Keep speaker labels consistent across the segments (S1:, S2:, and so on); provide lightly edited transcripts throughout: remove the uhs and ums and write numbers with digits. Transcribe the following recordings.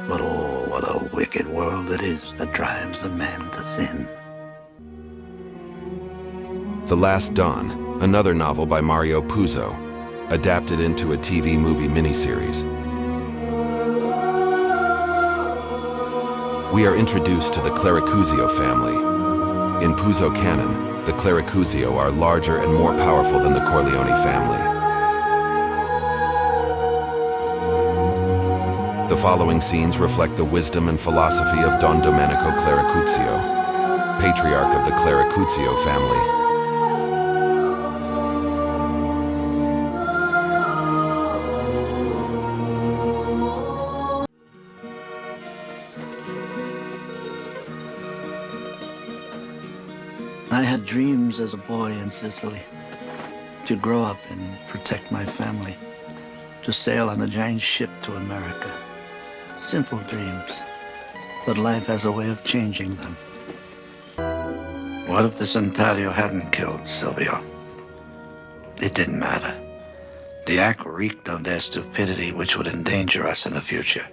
S1: But oh, what a wicked world it is that drives a man to sin.
S2: The Last Don, another novel by Mario Puzo, adapted into a TV movie miniseries. We are introduced to the Clericuzio family. In Puzo canon, the Clericuzio are larger and more powerful than the Corleone family. The following scenes reflect the wisdom and philosophy of Don Domenico Clericuzio, patriarch of the Clericuzio family.
S1: I had dreams as a boy in Sicily, to grow up and protect my family, to sail on a giant ship to America. Simple dreams, but life has a way of changing them. What if the Centario hadn't killed Silvio? It didn't matter. The act reeked of their stupidity, which would endanger us in the future.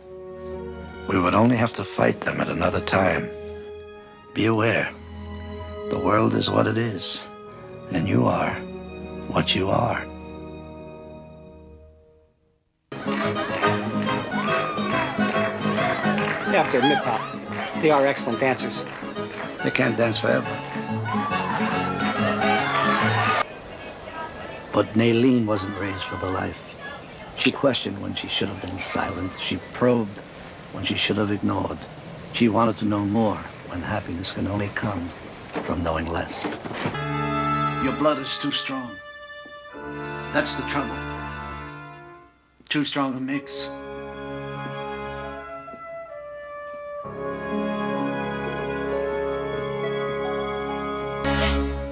S1: We would only have to fight them at another time. Be aware. The world is what it is, and you are what you are.
S3: You have to admit, Pop, they are excellent dancers.
S1: They can't dance forever. But Naylene wasn't raised for the life. She questioned when she should have been silent. She probed when she should have ignored. She wanted to know more when happiness can only come from knowing less. Your blood is too strong. That's the trouble. Too strong a mix.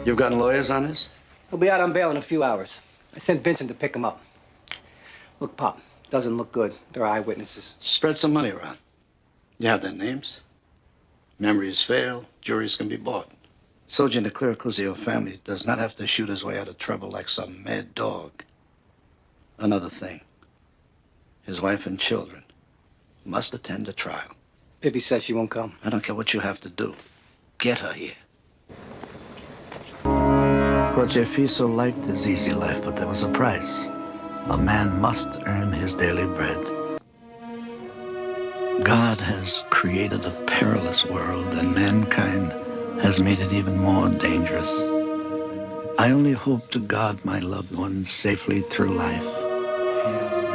S1: You've gotten lawyers on this?
S3: He'll be out on bail in a few hours. I sent Vincent to pick him up. Look, Pop, doesn't look good. There are eyewitnesses.
S1: Spread some money around. You have their names. Memories fail, juries can be bought. Soldier in the Clericuzio family does not have to shoot his way out of trouble like some mad dog. Another thing, his wife and children must attend the trial.
S3: Pippi says she won't come.
S1: I don't care what you have to do. Get her here. Crocifisso liked his easy life, but there was a price. A man must earn his daily bread. God has created a perilous world, and mankind has made it even more dangerous. I only hope to guard my loved ones safely through life.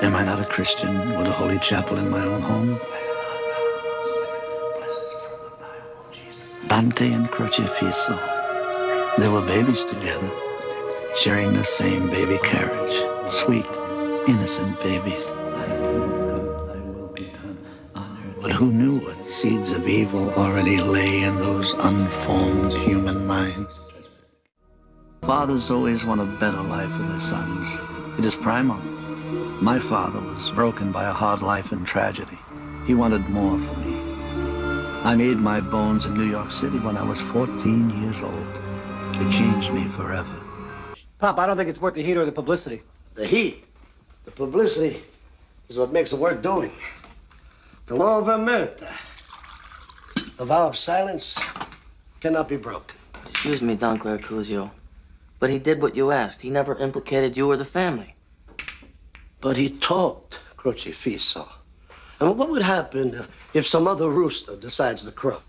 S1: Am I not a Christian with a holy chapel in my own home? Dante and Crocifisso, they were babies together, sharing the same baby carriage. Sweet, innocent babies. But who knew what seeds of evil already lay in those unformed human minds? Fathers always want a better life for their sons. It is primal. My father was broken by a hard life and tragedy. He wanted more for me. I made my bones in New York City when I was 14 years old. It changed me forever.
S3: Pop, I don't think it's worth the heat or the publicity.
S4: The heat, the publicity, is what makes it worth doing. The law of omerta, the vow of silence, cannot be broken.
S5: Excuse me, Don Clericuzio, but he did what you asked. He never implicated you or the family.
S4: But he talked, Crocifisso. And what would happen if some other rooster decides to crow?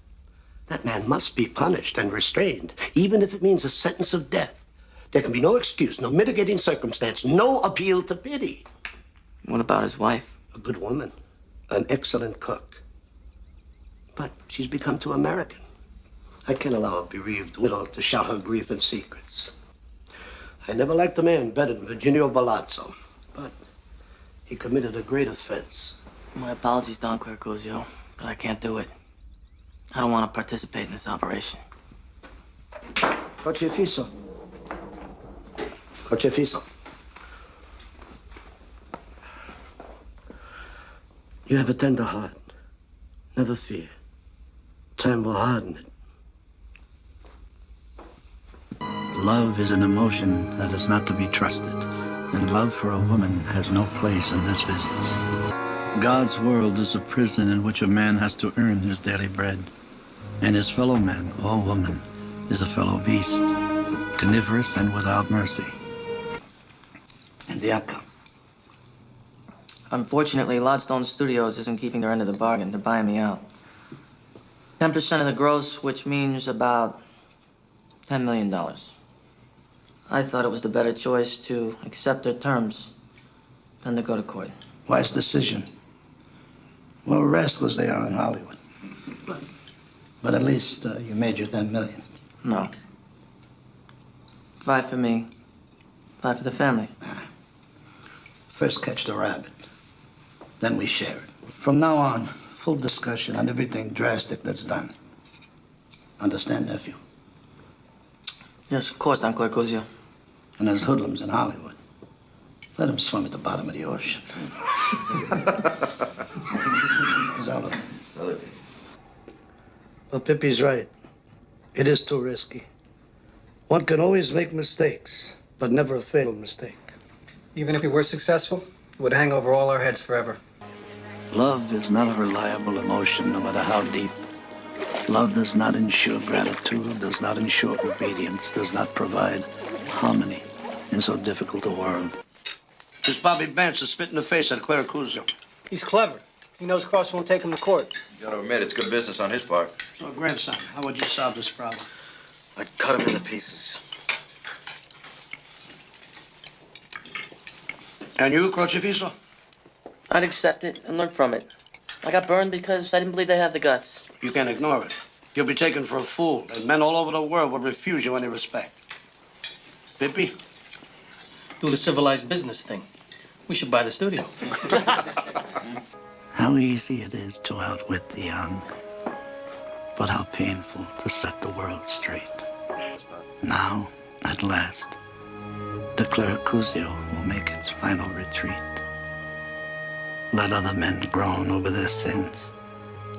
S4: That man must be punished and restrained, even if it means a sentence of death. There can be no excuse, no mitigating circumstance, no appeal to pity.
S5: What about his wife?
S4: A good woman, an excellent cook. But she's become too American. I can't allow a bereaved widow to shout her grief in secrets. I never liked a man better than Virginio Balazzo, but he committed a great offense.
S5: My apologies, Don Clericuzio, but I can't do it. I don't want to participate in this operation.
S4: Crocifisso. Crocifisso. You have a tender heart. Never fear. Time will harden it.
S1: Love is an emotion that is not to be trusted, and love for a woman has no place in this business. God's world is a prison in which a man has to earn his daily bread, and his fellow man or woman is a fellow beast, carnivorous and without mercy.
S4: And the outcome?
S5: Unfortunately, Lodestone Studios isn't keeping their end of the bargain. They're buying me out. 10% of the gross, which means about $10 million. I thought it was the better choice to accept their terms than to go to court.
S4: Wise decision. Well, rascals they are in Hollywood. But at least you made your 10 million.
S5: No. 5 for me, 5 for the family.
S4: First catch the rabbit, then we share it. From now on, full discussion on everything drastic that's done. Understand, nephew?
S5: Yes, of course, Don Clericuzio.
S4: And there's hoodlums in Hollywood. Let them swim at the bottom of the ocean. Well, Pippi's right. It is too risky. One can always make mistakes, but never a fatal mistake.
S3: Even if we were successful, it would hang over all our heads forever.
S1: Love is not a reliable emotion, no matter how deep. Love does not ensure gratitude, does not ensure obedience, does not provide harmony in so difficult a world.
S4: This Bobby Vance is spit in the face at Clericuzio.
S3: He's clever. He knows Cross won't take him to court.
S6: You gotta admit, it's good business on his part.
S4: So, grandson, how would you solve this problem?
S6: I'd cut him into pieces.
S4: And you, Crocifisso?
S5: I'd accept it and learn from it. I got burned because I didn't believe they had the guts.
S4: You can't ignore it. You'll be taken for a fool, and men all over the world will refuse you any respect. Pippi?
S7: Do the civilized business thing. We should buy the studio.
S1: How easy it is to outwit the young, but how painful to set the world straight. Now, at last, the Clericuzio will make its final retreat. Let other men groan over their sins.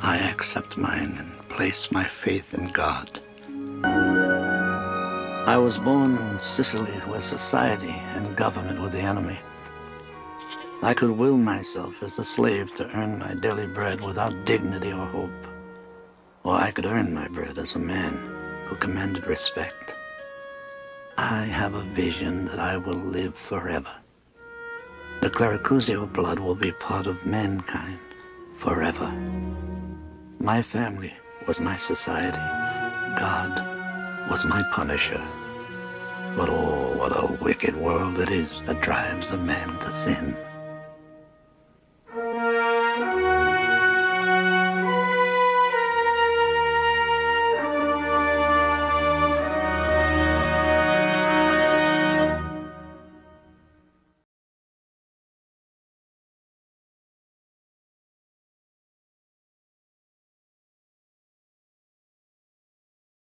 S1: I accept mine and place my faith in God. I was born in Sicily, where society and government were the enemy. I could will myself as a slave to earn my daily bread without dignity or hope. Or I could earn my bread as a man who commanded respect. I have a vision that I will live forever. The Clericuzio blood will be part of mankind forever. My family was my society. God was my punisher. But oh, what a wicked world it is that drives a man to sin.